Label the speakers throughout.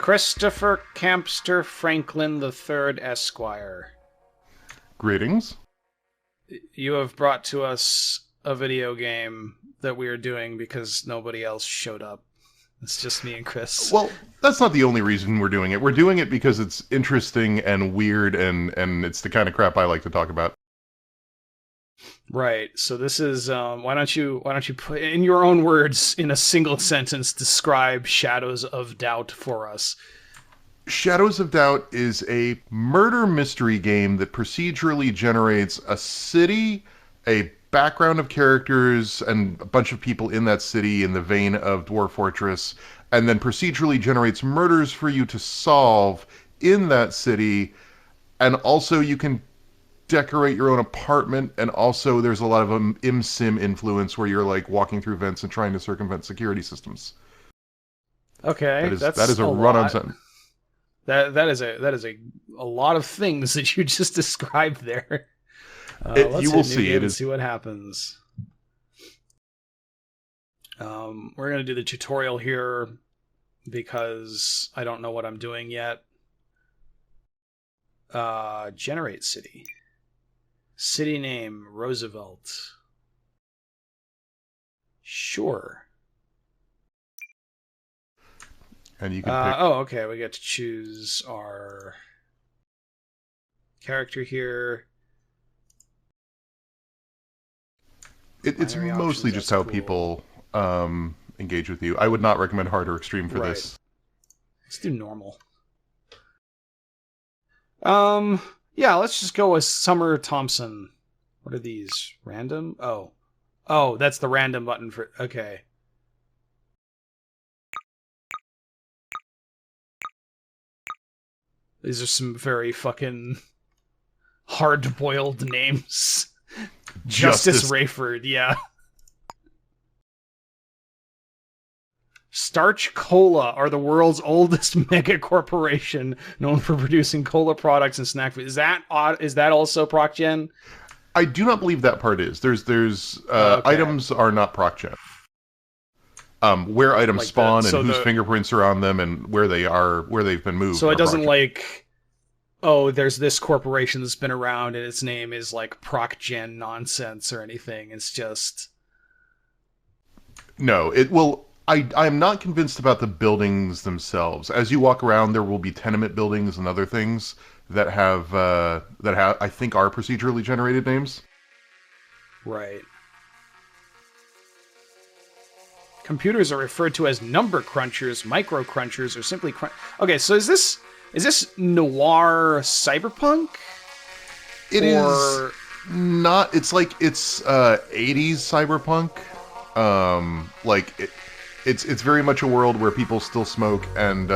Speaker 1: Christopher Campster Franklin III, Esquire.
Speaker 2: Greetings.
Speaker 1: You have brought to us a video game that we are doing because nobody else showed up. It's just me and Chris.
Speaker 2: Well, that's not the only reason we're doing it. We're doing it because it's interesting and weird, and it's the kind of crap I like to talk about.
Speaker 1: Right. So this is why don't you put in your own words in a single sentence describe Shadows of Doubt for us.
Speaker 2: Shadows of Doubt is a murder mystery game that procedurally generates a city, a background of characters, and a bunch of people in that city in the vein of Dwarf Fortress, and then procedurally generates murders for you to solve in that city, and also you can decorate your own apartment, and also there's a lot of ImSim influence where you're like walking through vents and trying to circumvent security systems.
Speaker 1: Okay,
Speaker 2: that is a run-on sentence.
Speaker 1: That is a lot of things that you just described there.
Speaker 2: You will see.
Speaker 1: It is. See what happens. We're gonna do the tutorial here because I don't know what I'm doing yet. Generate city. City name Roosevelt. Sure.
Speaker 2: And you can pick...
Speaker 1: Oh, okay. We get to choose our character here.
Speaker 2: It's mostly just how people engage with you. I would not recommend hard or extreme for this.
Speaker 1: Let's do normal. Yeah, let's just go with Summer Thompson. What are these? Random? Oh, that's the random button for... Okay. These are some very fucking hard-boiled names. Justice Rayford, yeah. Starch Cola are the world's oldest mega corporation known for producing cola products and snack food. Is that also ProcGen?
Speaker 2: I do not believe that part is. There's okay. Items are not ProcGen. Where items like spawn and whose fingerprints are on them and where they are, where they've been moved.
Speaker 1: So it doesn't like, oh, there's this corporation that's been around and its name is like ProcGen nonsense or anything. It's just...
Speaker 2: No, it will... I am not convinced about the buildings themselves. As you walk around, there will be tenement buildings and other things that have I think are procedurally generated names.
Speaker 1: Right. Computers are referred to as number crunchers, micro crunchers, or simply Okay, so is this noir cyberpunk?
Speaker 2: It is not. It's like it's 80s cyberpunk. It's very much a world where people still smoke and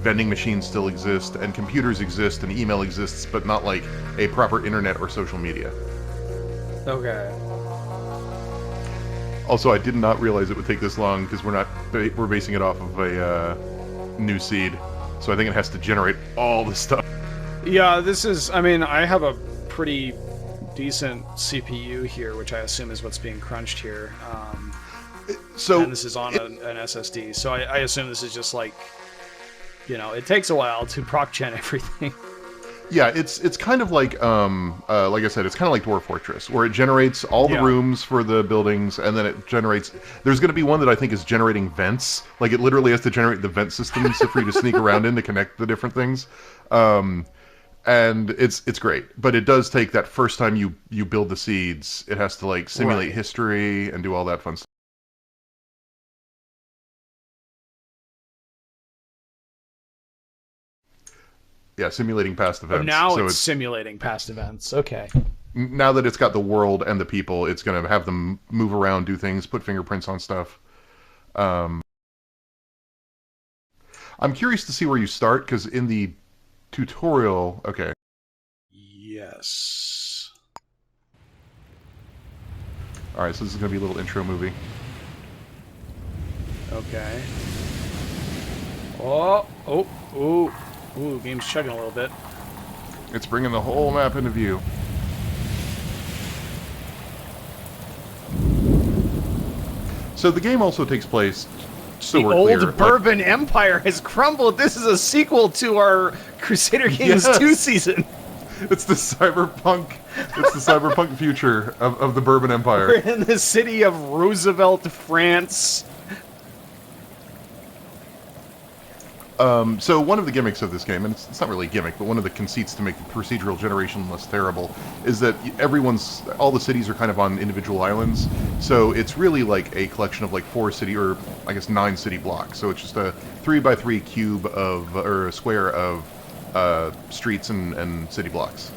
Speaker 2: vending machines still exist and computers exist and email exists, but not like a proper internet or social media.
Speaker 1: Okay.
Speaker 2: Also, I did not realize it would take this long because we're basing it off of a new seed, so I think it has to generate all the stuff.
Speaker 1: Yeah, this is. I mean, I have a pretty decent CPU here, which I assume is what's being crunched here. And this is on an SSD, so I assume this is just like, it takes a while to ProcGen everything.
Speaker 2: Yeah, it's kind of like I said, it's kind of like Dwarf Fortress, where it generates all the rooms for the buildings, and then it generates... There's going to be one that I think is generating vents. Like, it literally has to generate the vent systems for you to sneak around in to connect the different things. And it's great, but it does take that first time you build the seeds, it has to, like, simulate history and do all that fun stuff. Yeah, simulating past events.
Speaker 1: Oh, now so it's simulating past events. Okay.
Speaker 2: Now that it's got the world and the people, it's going to have them move around, do things, put fingerprints on stuff. I'm curious to see where you start, because in the tutorial... Okay.
Speaker 1: Yes.
Speaker 2: Alright, so this is going to be a little intro movie.
Speaker 1: Okay. Ooh, game's chugging a little bit.
Speaker 2: It's bringing the whole map into view. So the game also takes place So
Speaker 1: the
Speaker 2: we're
Speaker 1: old
Speaker 2: clear,
Speaker 1: Bourbon Empire has crumbled. This is a sequel to our Crusader Kings 2 season.
Speaker 2: It's the cyberpunk. It's the cyberpunk future of the Bourbon Empire.
Speaker 1: We're in the city of Roosevelt, France.
Speaker 2: So one of the gimmicks of this game, and it's not really a gimmick, but one of the conceits to make the procedural generation less terrible, is that all the cities are kind of on individual islands. So it's really like a collection of like 4 city, or I guess 9 city blocks. So it's just a 3x3 cube or a square of streets and city blocks.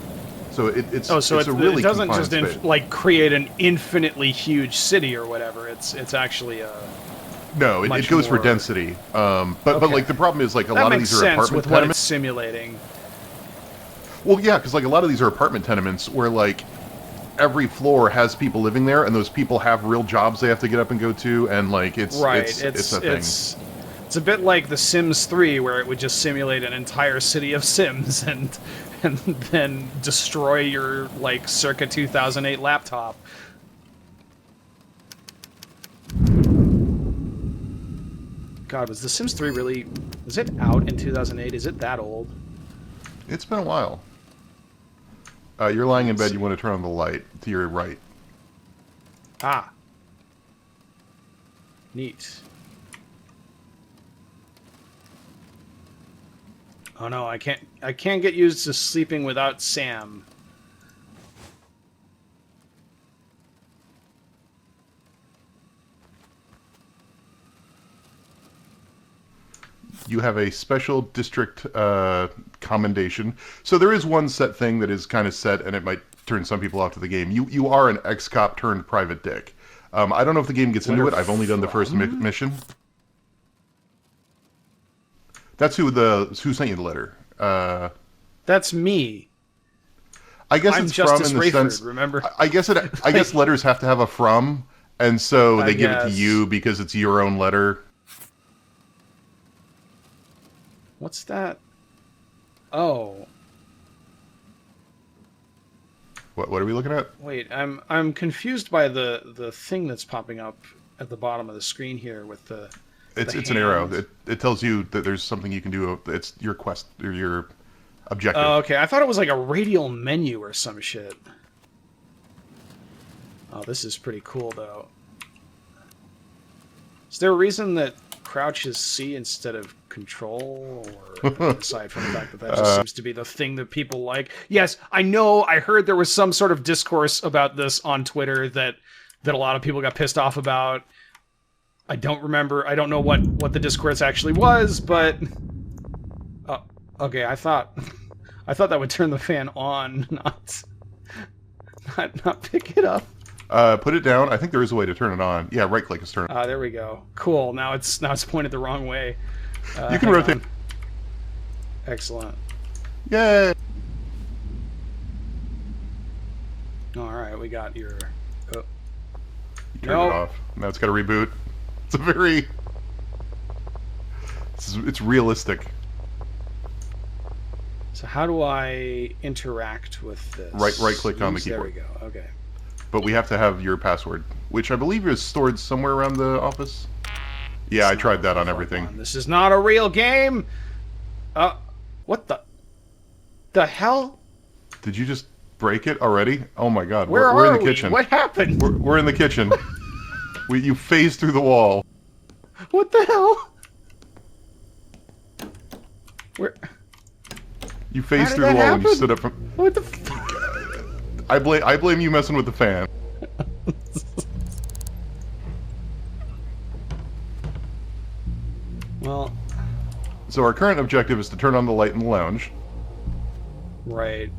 Speaker 2: So it doesn't just
Speaker 1: like create an infinitely huge city or whatever. It's actually a
Speaker 2: no. It goes for density. But like the problem is like a lot of these are apartment tenements.
Speaker 1: What it's simulating.
Speaker 2: Well, yeah, because like a lot of these are apartment tenements where like every floor has people living there, and those people have real jobs they have to get up and go to, and like it's a thing.
Speaker 1: It's a bit like The Sims 3, where it would just simulate an entire city of Sims and then destroy your, like, circa 2008 laptop. God, was The Sims 3 really... Was it out in 2008? Is it that old?
Speaker 2: It's been a while. You're lying in bed, you want to turn on the light to your right.
Speaker 1: Ah. Neat. Oh no, I can't get used to sleeping without Sam.
Speaker 2: You have a special district commendation. So there is one set thing that is kind of set, and it might turn some people off to the game. You are an ex-cop turned private dick. I don't know if the game gets into it. I've only done the first mission. That's who sent you the letter.
Speaker 1: That's me.
Speaker 2: I guess
Speaker 1: I'm
Speaker 2: it's
Speaker 1: Justice
Speaker 2: from in the
Speaker 1: Rayford,
Speaker 2: sense.
Speaker 1: remember?
Speaker 2: I guess letters have to have a from, and so they give it to you because it's your own letter.
Speaker 1: What's that? Oh.
Speaker 2: What are we looking at?
Speaker 1: Wait, I'm confused by the thing that's popping up at the bottom of the screen here with the.
Speaker 2: It's an arrow. It tells you that there's something you can do. It's your quest or your objective.
Speaker 1: Oh, okay. I thought it was like a radial menu or some shit. Oh, this is pretty cool though. Is there a reason that crouch is C instead of control, or aside from the fact that just seems to be the thing that people like? Yes, I know. I heard there was some sort of discourse about this on Twitter that a lot of people got pissed off about. I don't remember. I don't know what the discourse actually was, but okay. I thought that would turn the fan on, not pick it up.
Speaker 2: Put it down. I think there is a way to turn it on. Yeah, right click is turn it on.
Speaker 1: There we go. Cool. Now it's pointed the wrong way.
Speaker 2: You can rotate.
Speaker 1: Excellent.
Speaker 2: Yay!
Speaker 1: All right, we got your. Oh.
Speaker 2: You turned it off. Now it's got to reboot. It's a very. It's realistic.
Speaker 1: So how do I interact with this?
Speaker 2: Right click on the keyboard.
Speaker 1: There we go. Okay.
Speaker 2: But we have to have your password, which I believe is stored somewhere around the office. Yeah, I tried that on everything.
Speaker 1: This is not a real game! What the hell?
Speaker 2: Did you just break it already? Oh my god,
Speaker 1: we're
Speaker 2: in the kitchen.
Speaker 1: What happened?
Speaker 2: We're in the kitchen. You phased through the wall.
Speaker 1: What the hell?
Speaker 2: You phased through the wall and you stood up from...
Speaker 1: What the fuck?
Speaker 2: I blame you messing with the fan.
Speaker 1: Well...
Speaker 2: So our current objective is to turn on the light in the lounge.
Speaker 1: Right.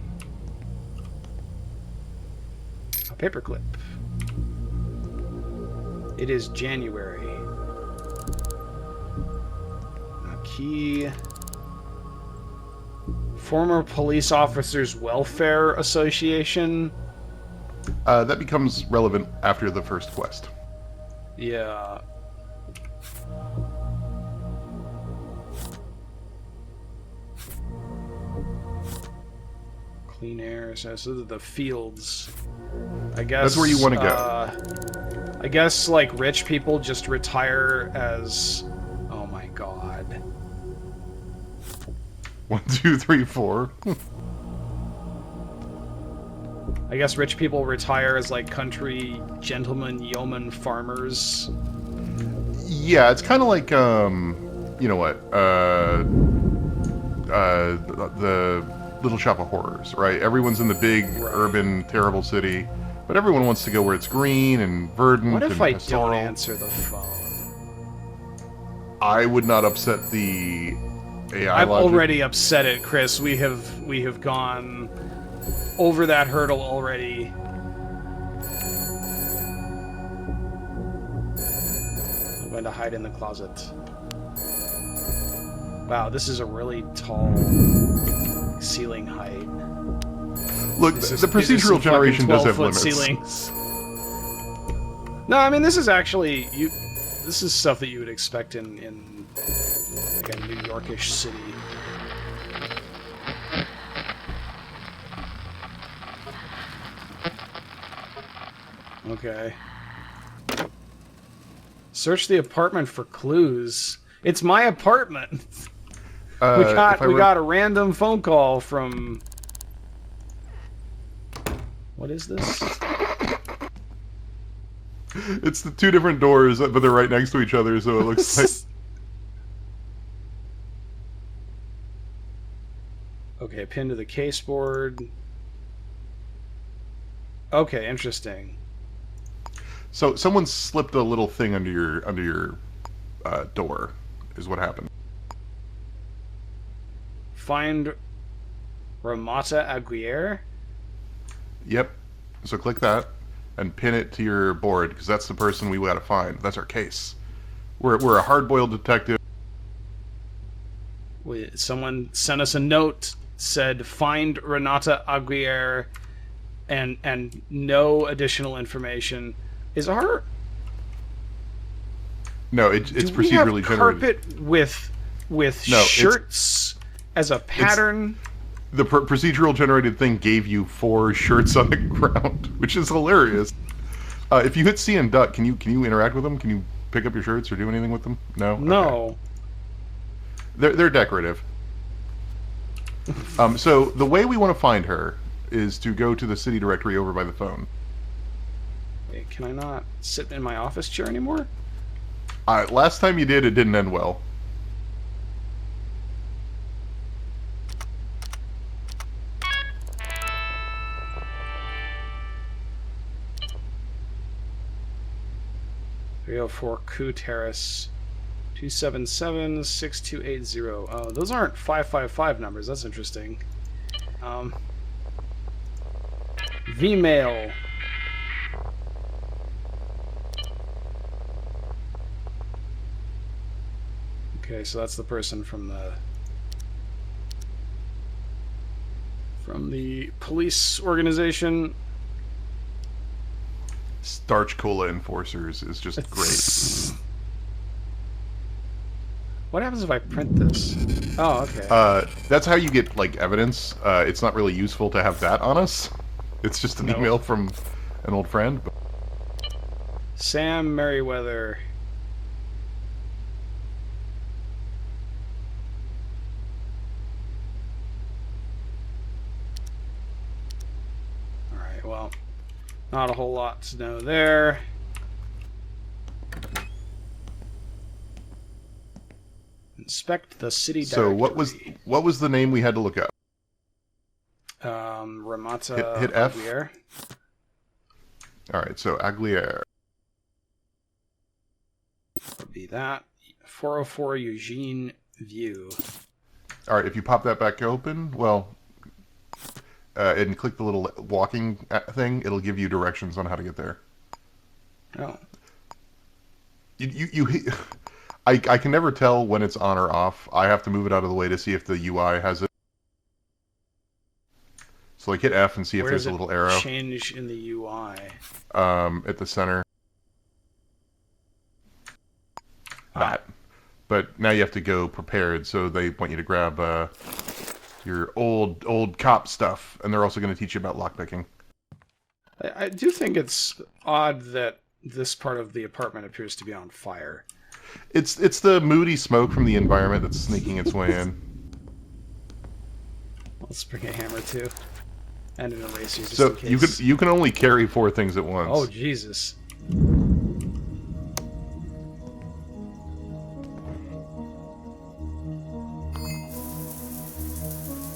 Speaker 1: A paperclip. It is January. A key... Former Police Officers Welfare Association.
Speaker 2: That becomes relevant after the first quest.
Speaker 1: Yeah. Clean air. So the fields. I guess
Speaker 2: that's where you want to go.
Speaker 1: I guess, like, rich people just retire as... Oh my god.
Speaker 2: 1, 2, 3, 4.
Speaker 1: I guess rich people retire as, like, country gentlemen, yeoman farmers.
Speaker 2: Yeah, it's kind of like, you know what, the Little Shop of Horrors, right? Everyone's in the big, urban, terrible city, but everyone wants to go where it's green and verdant.
Speaker 1: What if
Speaker 2: and
Speaker 1: I
Speaker 2: pastoral.
Speaker 1: don't answer the phone?
Speaker 2: I would not upset the AI
Speaker 1: I've
Speaker 2: logic.
Speaker 1: already upset it, Chris. We have gone over that hurdle already. I'm going to hide in the closet. Wow, this is a really tall ceiling height.
Speaker 2: Look, the procedural generation does have limits.
Speaker 1: Ceilings. No, I mean, this is actually... This is stuff that you would expect in like a New Yorkish city. Okay. Search the apartment for clues. It's my apartment. We got a random phone call from... What is this?
Speaker 2: It's the two different doors, but they're right next to each other, so it looks like...
Speaker 1: Okay, pinned to the caseboard. Okay, interesting.
Speaker 2: So someone slipped a little thing under your door, is what happened.
Speaker 1: Find Ramata Aguirre?
Speaker 2: Yep. So click that and pin it to your board, because that's the person we gotta find. That's our case. We're a hard-boiled detective.
Speaker 1: Someone sent us a note, said find Renata Aguirre, and no additional information. Is our...
Speaker 2: No, it's procedurally generated.
Speaker 1: Carpet with shirts as a pattern?
Speaker 2: The procedural generated thing gave you 4 shirts on the ground, which is hilarious. If you hit C and duck, can you interact with them? Can you pick up your shirts or do anything with them? No?
Speaker 1: No.
Speaker 2: Okay. They're decorative. So the way we want to find her is to go to the city directory over by the phone.
Speaker 1: Wait, can I not sit in my office chair anymore?
Speaker 2: Last time you did, it didn't end well.
Speaker 1: .304 Coup Terrace, 277-6280. Oh, those aren't 555 numbers. That's interesting. Vmail. Okay, so that's the person from the police organization.
Speaker 2: Starch Cola Enforcers is just great.
Speaker 1: What happens if I print this? Oh, okay.
Speaker 2: That's how you get, like, evidence. It's not really useful to have that on us. It's just an email from an old friend.
Speaker 1: Sam Merriweather. Alright, well, not a whole lot to know there. Inspect the city directory.
Speaker 2: So what was the name we had to look up?
Speaker 1: Ramata
Speaker 2: hit F.
Speaker 1: Aguirre.
Speaker 2: All right, so Aguirre.
Speaker 1: Would be that. 404 Eugene View.
Speaker 2: All right, if you pop that back open, well, and click the little walking thing, it'll give you directions on how to get there.
Speaker 1: Oh.
Speaker 2: I can never tell when it's on or off. I have to move it out of the way to see if the UI has it. So like hit F and see if there's a little arrow.
Speaker 1: Change in the UI.
Speaker 2: At the center. That. But now you have to go prepared, so they want you to grab your old cop stuff, and they're also going to teach you about lockpicking.
Speaker 1: I do think it's odd that this part of the apartment appears to be on fire.
Speaker 2: It's the moody smoke from the environment that's sneaking its way in.
Speaker 1: Let's bring a hammer too, and an eraser just
Speaker 2: So
Speaker 1: in case.
Speaker 2: you can only carry 4 things at once.
Speaker 1: Oh Jesus!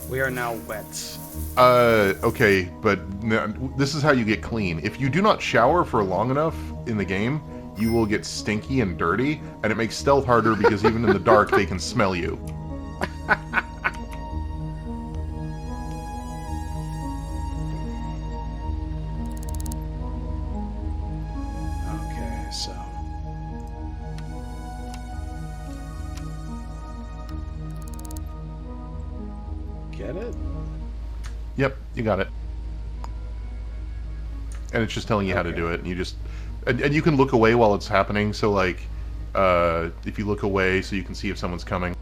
Speaker 1: We are now wet.
Speaker 2: Okay, but this is how you get clean. If you do not shower for long enough in the game, you will get stinky and dirty, and it makes stealth harder because even in the dark, they can smell you.
Speaker 1: Okay, so... Get it?
Speaker 2: Yep, you got it. And it's just telling you how to do it, and you just... And you can look away while it's happening, so like, if you look away so you can see if someone's coming.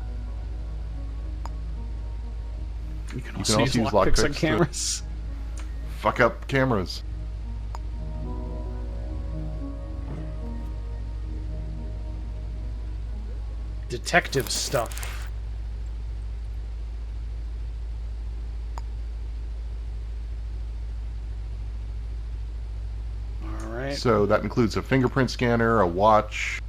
Speaker 1: You can also use lockpicks on cameras.
Speaker 2: Fuck up cameras.
Speaker 1: Detective stuff. Alright.
Speaker 2: So that includes a fingerprint scanner, a watch.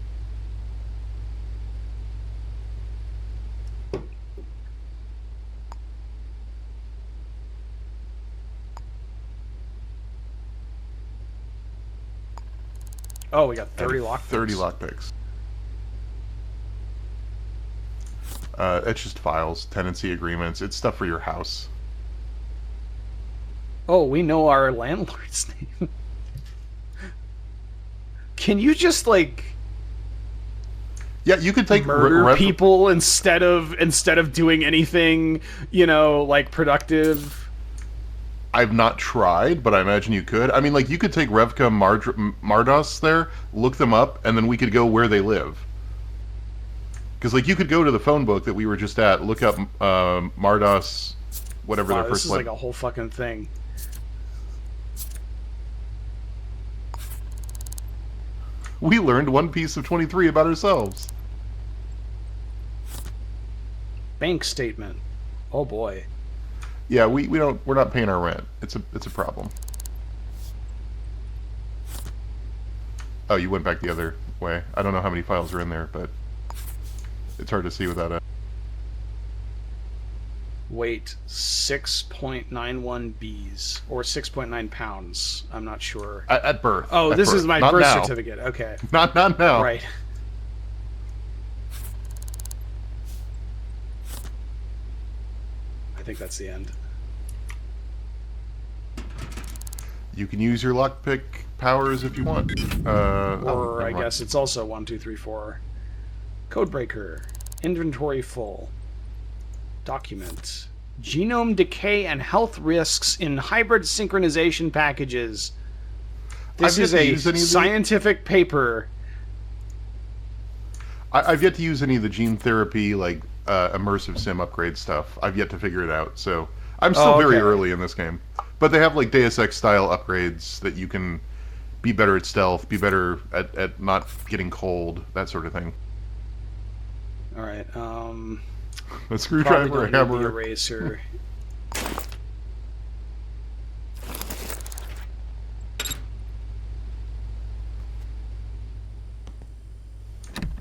Speaker 1: Oh, we got 30 lockpicks.
Speaker 2: 30 lockpicks. It's just files, tenancy agreements. It's stuff for your house.
Speaker 1: Oh, we know our landlord's name. Can you just like
Speaker 2: Yeah, you could take
Speaker 1: murder people instead of doing anything, you know, like productive?
Speaker 2: I've not tried, but I imagine you could. I mean, like, you could take Revka Mardos there, look them up, and then we could go where they live. Because, like, you could go to the phone book that we were just at, look up Mardos, whatever their first...
Speaker 1: This is like a whole fucking thing.
Speaker 2: We learned one piece of 23 about ourselves.
Speaker 1: Bank statement. Oh boy.
Speaker 2: Yeah, we're not paying our rent. It's a problem. Oh, you went back the other way. I don't know how many files are in there, but it's hard to see without a...
Speaker 1: Weight 6.91 Bs or 6.9 pounds. I'm not sure.
Speaker 2: At birth.
Speaker 1: Oh,
Speaker 2: at
Speaker 1: this
Speaker 2: birth.
Speaker 1: is my
Speaker 2: Not
Speaker 1: birth
Speaker 2: now.
Speaker 1: certificate. Okay.
Speaker 2: Not now.
Speaker 1: Right. I think that's the end.
Speaker 2: You can use your lockpick powers if you want.
Speaker 1: Or I guess it's also 1, 2, 3, 4. Codebreaker. Inventory full. Document. Genome decay and health risks in hybrid synchronization packages. This is a scientific paper.
Speaker 2: I've yet to use any of the gene therapy, like, immersive sim upgrade stuff. I've yet to figure it out, so... I'm still very early in this game. But they have, like, Deus Ex-style upgrades that you can be better at stealth, be better at not getting cold, that sort of thing.
Speaker 1: Alright,
Speaker 2: A screwdriver, a hammer...
Speaker 1: The eraser.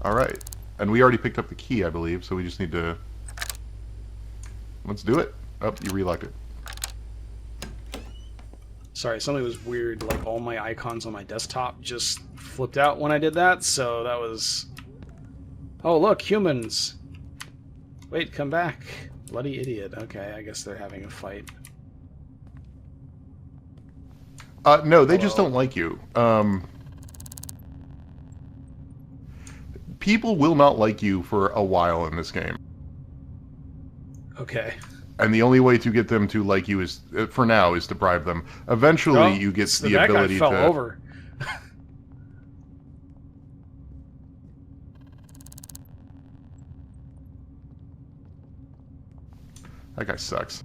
Speaker 2: Alright. And we already picked up the key, I believe, so we just need to... Let's do it. Oh, you relocked it.
Speaker 1: Sorry, something was weird. Like, all my icons on my desktop just flipped out when I did that, so that was... Oh, look, humans! Wait, come back. Bloody idiot. Okay, I guess they're having a fight.
Speaker 2: No, they just don't like you. People will not like you for a while in this game.
Speaker 1: Okay.
Speaker 2: And the only way to get them to like you is, for now, is to bribe them. Eventually, you get the ability
Speaker 1: to...
Speaker 2: That guy
Speaker 1: fell over.
Speaker 2: That guy sucks.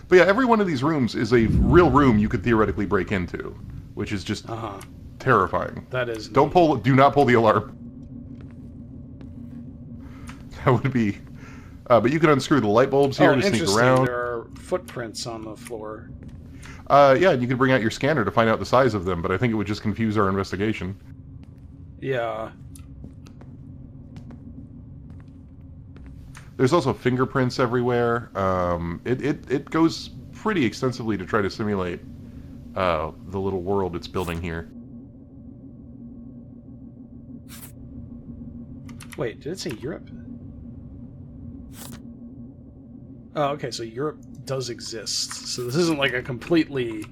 Speaker 2: But yeah, every one of these rooms is a real room you could theoretically break into. which is just terrifying.
Speaker 1: That is.
Speaker 2: Do not pull the alarm. That would be. But you can unscrew the light bulbs here to sneak around.
Speaker 1: There are footprints on the floor.
Speaker 2: Yeah, and you can bring out your scanner to find out the size of them, but I think it would just confuse our investigation.
Speaker 1: Yeah.
Speaker 2: There's also fingerprints everywhere. It goes pretty extensively to try to simulate the little world it's building here.
Speaker 1: Wait, did it say Europe? Oh, okay, so Europe does exist. So this isn't like a completely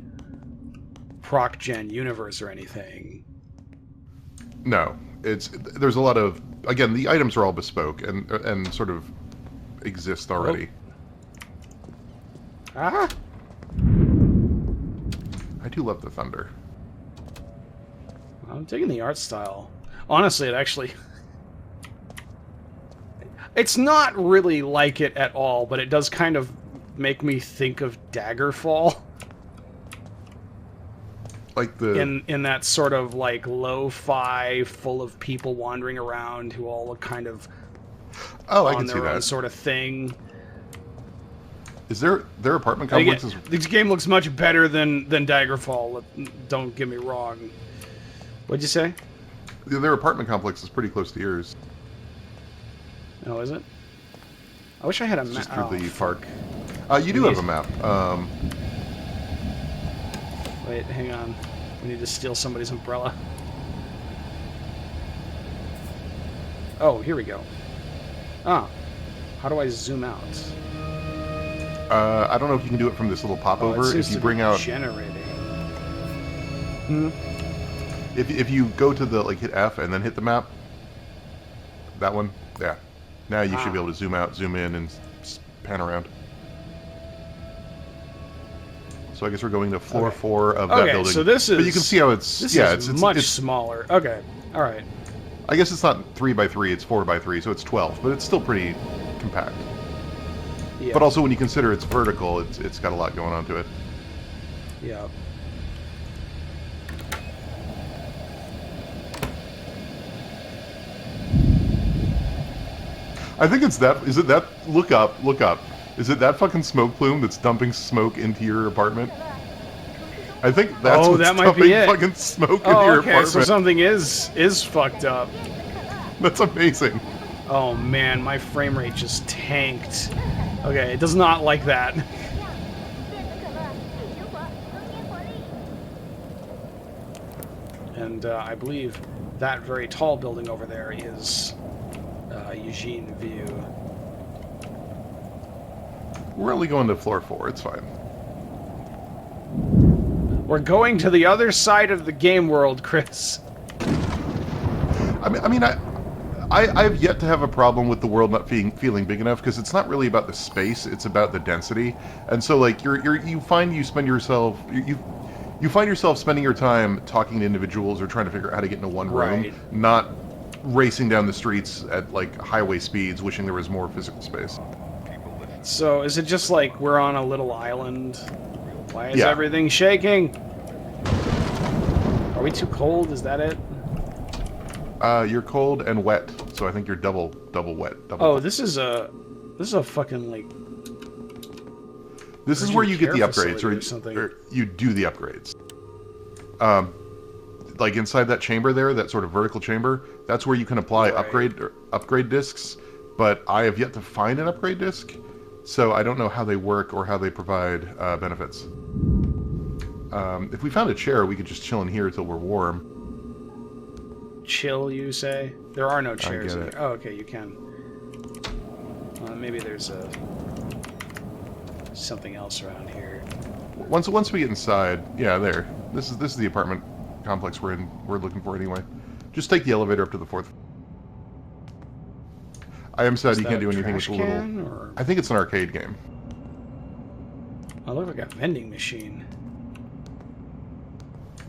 Speaker 1: proc-gen universe or anything.
Speaker 2: No, there's a lot of, again, the items are all bespoke and sort of exist already.
Speaker 1: Oh. Ah!
Speaker 2: I do love the thunder.
Speaker 1: I'm digging the art style. Honestly, it actually... It's not really like it at all, but it does kind of make me think of Daggerfall.
Speaker 2: Like the...
Speaker 1: In that sort of, like, lo-fi, full of people wandering around who all look kind of...
Speaker 2: Oh, I can see that.
Speaker 1: Sort of thing.
Speaker 2: Is their apartment complexes...
Speaker 1: This game looks much better than Daggerfall, don't get me wrong. What'd you say?
Speaker 2: Their apartment complex is pretty close to yours.
Speaker 1: Oh, is it? I wish I had a map.
Speaker 2: Just through the park. You do have a map.
Speaker 1: Wait, hang on. We need to steal somebody's umbrella. Oh, here we go. Ah. How do I zoom out?
Speaker 2: I don't know if you can do it from this little popover. If you bring out...
Speaker 1: generating.
Speaker 2: If you go to the, like, hit F and then hit the map. That one. Yeah. Now you should be able to zoom out, zoom in, and pan around. So I guess we're going to floor 4 of that building.
Speaker 1: So this is...
Speaker 2: But you can see how it's...
Speaker 1: it's much smaller. Okay. Alright.
Speaker 2: I guess it's not 3x3, it's 4x3, so it's 12. But it's still pretty compact. Yeah. But also when you consider it's vertical, it's got a lot going on to it.
Speaker 1: Yeah.
Speaker 2: I think it's that. Is it that? Look up. Is it that fucking smoke plume that's dumping smoke into your apartment? I think that's what's
Speaker 1: that might
Speaker 2: dumping
Speaker 1: be it.
Speaker 2: fucking smoke into your apartment.
Speaker 1: So something is fucked up.
Speaker 2: That's amazing.
Speaker 1: Oh man, my frame rate just tanked. Okay, it does not like that. And I believe that very tall building over there is Eugene View.
Speaker 2: We're only going to floor 4. It's fine.
Speaker 1: We're going to the other side of the game world, Chris.
Speaker 2: I mean, I've yet to have a problem with the world not feeling big enough, because it's not really about the space; it's about the density. And so, like, you find yourself spending your time talking to individuals or trying to figure out how to get into one room, not racing down the streets at like highway speeds, wishing there was more physical space.
Speaker 1: So, is it just like we're on a little island? Why is everything shaking? Are we too cold? Is that it?
Speaker 2: You're cold and wet, so I think you're double wet.
Speaker 1: This is a fucking like.
Speaker 2: This is where you get the upgrades, or you do the upgrades. Like inside that chamber there, that sort of vertical chamber, that's where you can apply upgrade discs. But I have yet to find an upgrade disc, so I don't know how they work or how they provide benefits. If we found a chair, we could just chill in here until we're warm.
Speaker 1: Chill, you say? There are no chairs in here. Oh, okay, you can. Maybe there's something else around here.
Speaker 2: Once we get inside, yeah, there. This is the apartment complex we're looking for anyway. Just take the elevator up to the 4th. I am sad you can't do anything with the little.
Speaker 1: Or...
Speaker 2: I think it's an arcade game.
Speaker 1: Oh, look like a vending machine.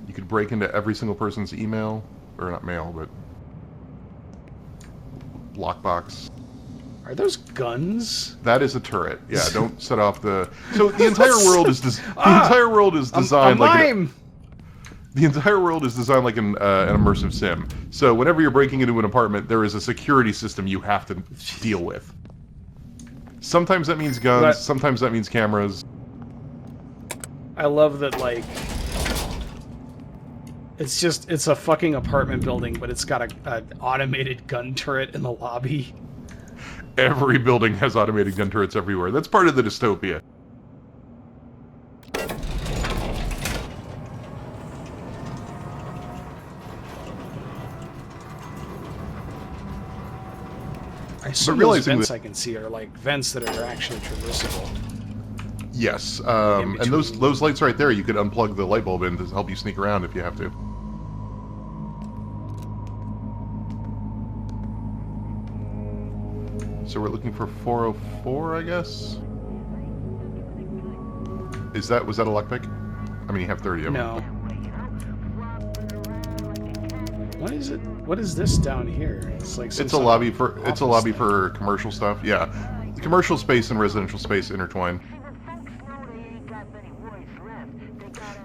Speaker 2: You could break into every single person's email. Or not mail, but lockbox.
Speaker 1: Are those guns?
Speaker 2: That is a turret. Yeah, don't set off the. So the entire world is designed like The entire world is designed like an immersive sim. So whenever you're breaking into an apartment, there is a security system you have to deal with. Sometimes that means guns, sometimes that means cameras.
Speaker 1: I love that, like, it's a fucking apartment building, but it's got an automated gun turret in the lobby.
Speaker 2: Every building has automated gun turrets everywhere. That's part of the dystopia.
Speaker 1: I assume those vents I can see are like vents that are actually traversable.
Speaker 2: Yes, and those lights right there, you could unplug the light bulb in to help you sneak around if you have to. So we're looking for 404, I guess? Was that a lockpick? I mean, you have 30 of them.
Speaker 1: No. What is it? What is this down here? It's like
Speaker 2: it's a lobby for commercial stuff. Yeah, commercial space and residential space intertwine.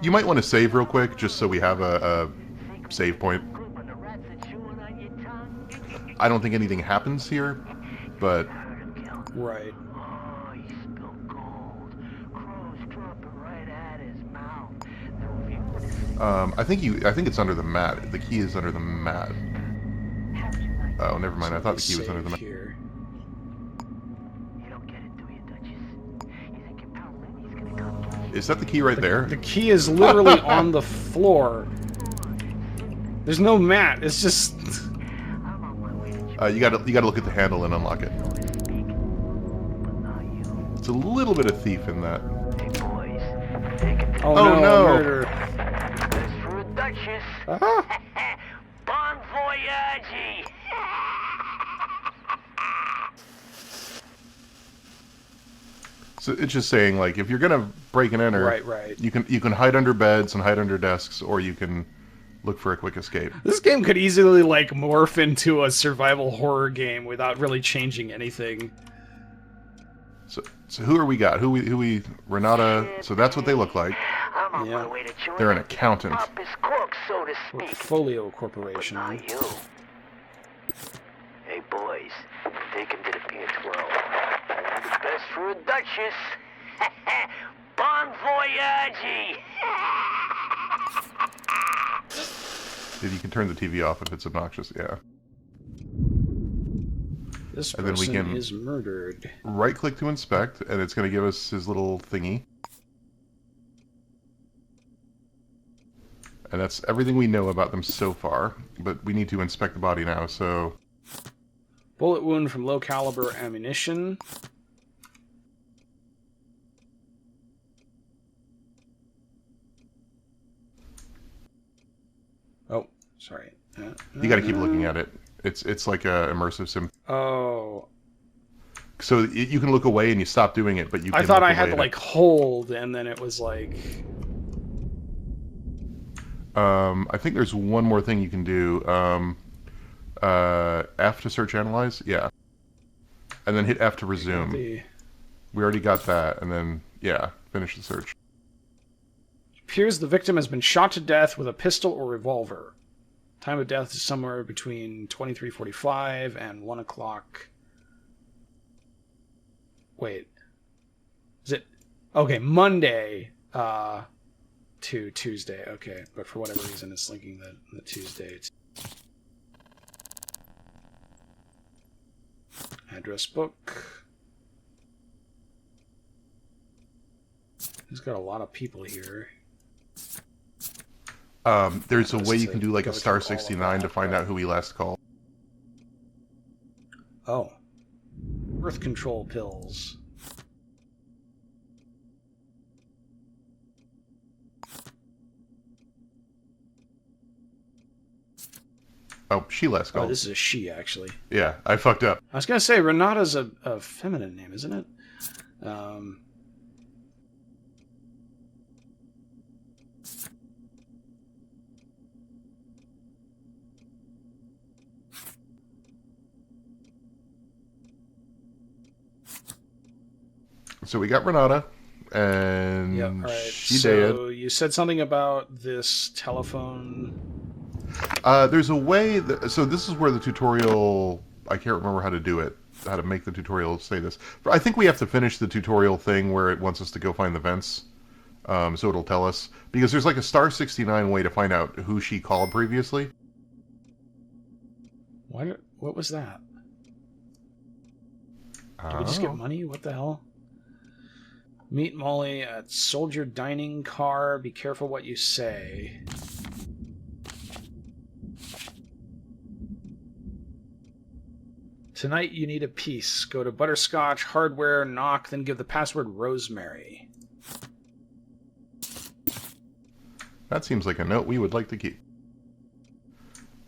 Speaker 2: You might want to save real quick just so we have a save point. I don't think anything happens here, but
Speaker 1: right.
Speaker 2: I think it's under the mat. The key is under the mat. Oh, never mind. I thought the key was under the mat.
Speaker 1: Here.
Speaker 2: Is that the key right there?
Speaker 1: The key is literally on the floor. There's no mat. It's just.
Speaker 2: You gotta look at the handle and unlock it. It's a little bit of thief in that.
Speaker 1: Oh no! Murder.
Speaker 3: Bon voyage!
Speaker 2: So it's just saying, like, if you're gonna break and enter,
Speaker 1: right.
Speaker 2: You can hide under beds and hide under desks, or you can look for a quick escape.
Speaker 1: This game could easily like morph into a survival horror game without really changing anything.
Speaker 2: So who are we got? Who we Renata? So that's what they look like.
Speaker 1: Yeah.
Speaker 2: They're an accountant.
Speaker 1: Portfolio Corporation.
Speaker 3: Hey boys, take him to the pier 12. The best for a duchess. Bon voyage!
Speaker 2: You can turn the TV off if it's obnoxious. Yeah.
Speaker 1: This person is murdered.
Speaker 2: Right-click to inspect, and it's going to give us his little thingy. And that's everything we know about them so far, but we need to inspect the body now, so...
Speaker 1: Bullet wound from low-caliber ammunition. Oh, sorry.
Speaker 2: You gotta keep looking at it. It's like a immersive sim.
Speaker 1: Oh.
Speaker 2: So you can look away and you stop doing it, but you can
Speaker 1: I thought I had to, like, hold, and then it was like...
Speaker 2: I think there's one more thing you can do. F to search analyze? Yeah. And then hit F to resume. We already got that, and then, yeah, finish the search.
Speaker 1: It appears the victim has been shot to death with a pistol or revolver. Time of death is somewhere between 23:45 and 1 o'clock. Wait. Is it... Okay, Monday to Tuesday. Okay, but for whatever reason it's linking the Tuesday. Address book. He's got a lot of people here.
Speaker 2: There's a way you can do like a star 69 to find out who we last called.
Speaker 1: Oh. Birth control pills.
Speaker 2: Oh, she last called.
Speaker 1: Oh, this is a she, actually.
Speaker 2: Yeah, I fucked up.
Speaker 1: I was going to say, Renata's a feminine name, isn't it?
Speaker 2: So we got Renata. And
Speaker 1: yep, all right.
Speaker 2: she
Speaker 1: So
Speaker 2: did.
Speaker 1: you said something about this telephone.
Speaker 2: There's a way that, so this is where the tutorial, I can't remember how to do it, how to make the tutorial say this. I think we have to finish the tutorial thing where it wants us to go find the vents. So it'll tell us. Because there's like a star 69 way to find out who she called previously.
Speaker 1: What was that? Did we just get money? What the hell? Meet Molly at Soldier Dining Car. Be careful what you say. Tonight you need a piece. Go to Butterscotch, Hardware, knock, then give the password Rosemary.
Speaker 2: That seems like a note we would like to keep.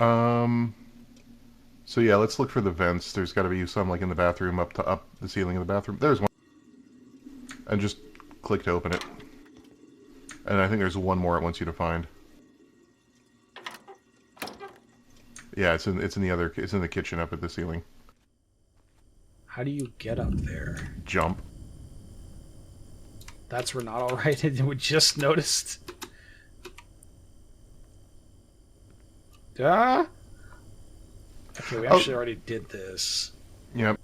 Speaker 2: So yeah, let's look for the vents. There's got to be some like in the bathroom, up the ceiling of the bathroom. There's one. And just click to open it. And I think there's one more it wants you to find. Yeah, it's in the kitchen up at the ceiling.
Speaker 1: How do you get up there?
Speaker 2: Jump.
Speaker 1: That's not all right. We just noticed. Ah. Okay, we actually already did this.
Speaker 2: Yep.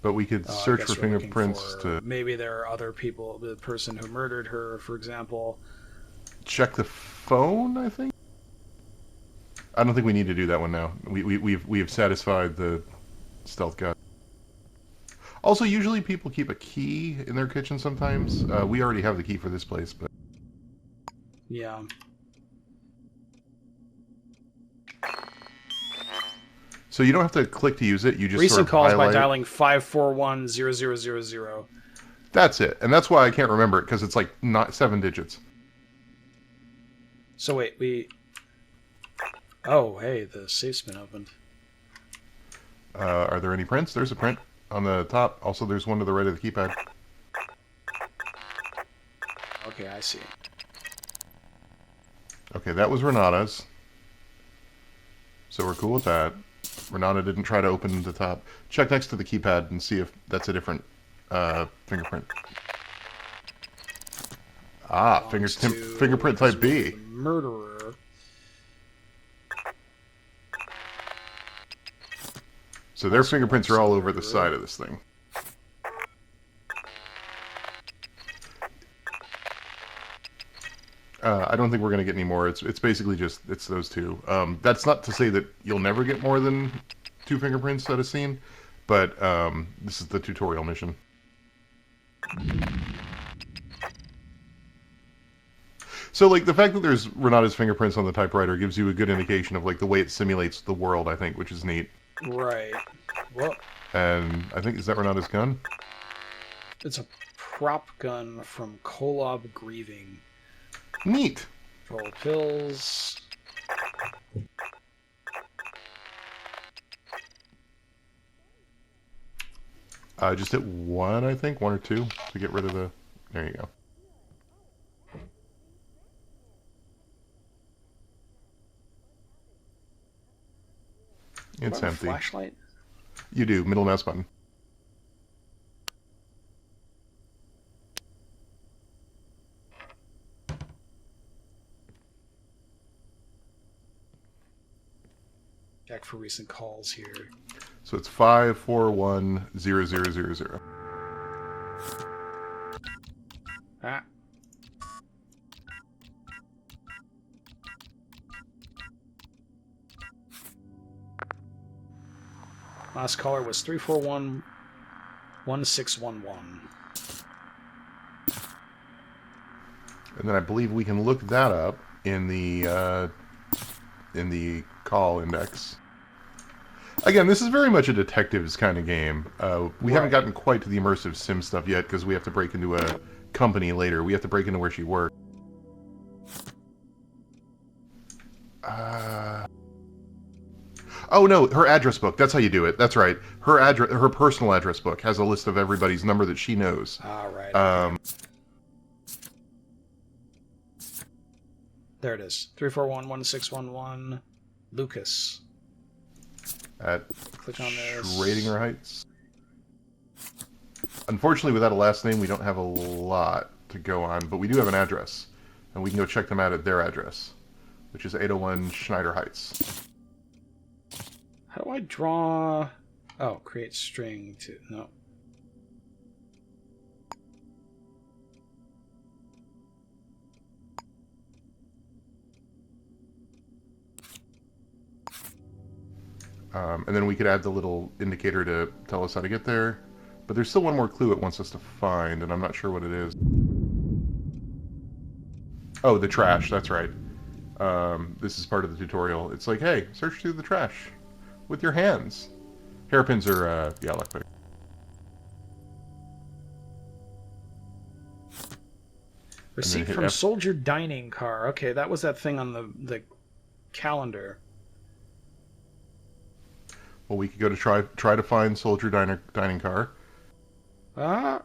Speaker 2: But we could search for fingerprints to...
Speaker 1: Maybe there are other people, the person who murdered her, for example.
Speaker 2: Check the phone, I think? I don't think we need to do that one now. We have satisfied the stealth guy. Also, usually people keep a key in their kitchen sometimes. We already have the key for this place, but...
Speaker 1: Yeah.
Speaker 2: So you don't have to click to use it. You just
Speaker 1: recent
Speaker 2: sort of
Speaker 1: calls
Speaker 2: highlight
Speaker 1: by dialing 541-0000.
Speaker 2: That's it, and that's why I can't remember it because it's like not 7 digits.
Speaker 1: So wait, oh, hey, the safe's been opened.
Speaker 2: Are there any prints? There's a print on the top. Also, there's one to the right of the keypad.
Speaker 1: Okay, I see.
Speaker 2: Okay, that was Renata's. So we're cool with that. Renata didn't try to open the top. Check next to the keypad and see if that's a different fingerprint. Ah, fingerprint type B.
Speaker 1: Murderer.
Speaker 2: So their fingerprints are all over the side of this thing. I don't think we're going to get any more. It's basically just, it's those two. That's not to say that you'll never get more than 2 fingerprints at a scene, but this is the tutorial mission. So, like, the fact that there's Renata's fingerprints on the typewriter gives you a good indication of, like, the way it simulates the world, I think, which is neat.
Speaker 1: Right. Well,
Speaker 2: and I think, is that Renata's gun?
Speaker 1: It's a prop gun from Kolob Grieving.
Speaker 2: Neat.
Speaker 1: Roll pills.
Speaker 2: Just hit 1, I think, 1 or 2 to get rid of the... There you go. It's empty.
Speaker 1: Flashlight?
Speaker 2: You do. Middle mouse button.
Speaker 1: Check for recent calls here.
Speaker 2: So it's 5410000.
Speaker 1: Ah. Last caller was 341-1611.
Speaker 2: And then I believe we can look that up in the call index. Again, this is very much a detectives kind of game. We haven't gotten quite to the immersive sim stuff yet because we have to break into a company later. We have to break into where she works. Oh no, her address book. That's how you do it. That's right. Her personal address book has a list of everybody's number that she knows.
Speaker 1: All right. There it is. 341-1611. Lucas.
Speaker 2: At
Speaker 1: click on this.
Speaker 2: Schradinger Heights. Unfortunately, without a last name, we don't have a lot to go on, but we do have an address, and we can go check them out at their address, which is 801 Schneider Heights.
Speaker 1: How do I draw... Oh, create string to... No.
Speaker 2: And then we could add the little indicator to tell us how to get there. But there's still one more clue it wants us to find, and I'm not sure what it is. Oh, the trash, that's right. This is part of the tutorial. It's like, hey, search through the trash with your hands. Hairpins are, yeah, like that.
Speaker 1: Receipt from
Speaker 2: F.
Speaker 1: Soldier Dining Car. Okay, that was that thing on the calendar.
Speaker 2: Well, we could go to try to find Soldier Dining Car.
Speaker 1: Ah.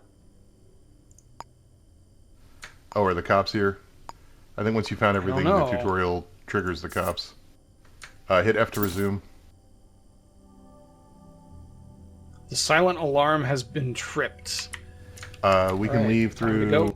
Speaker 2: Oh, are the cops here? I think once you found everything, the tutorial triggers the cops. Hit F to resume.
Speaker 1: The silent alarm has been tripped.
Speaker 2: We can leave through...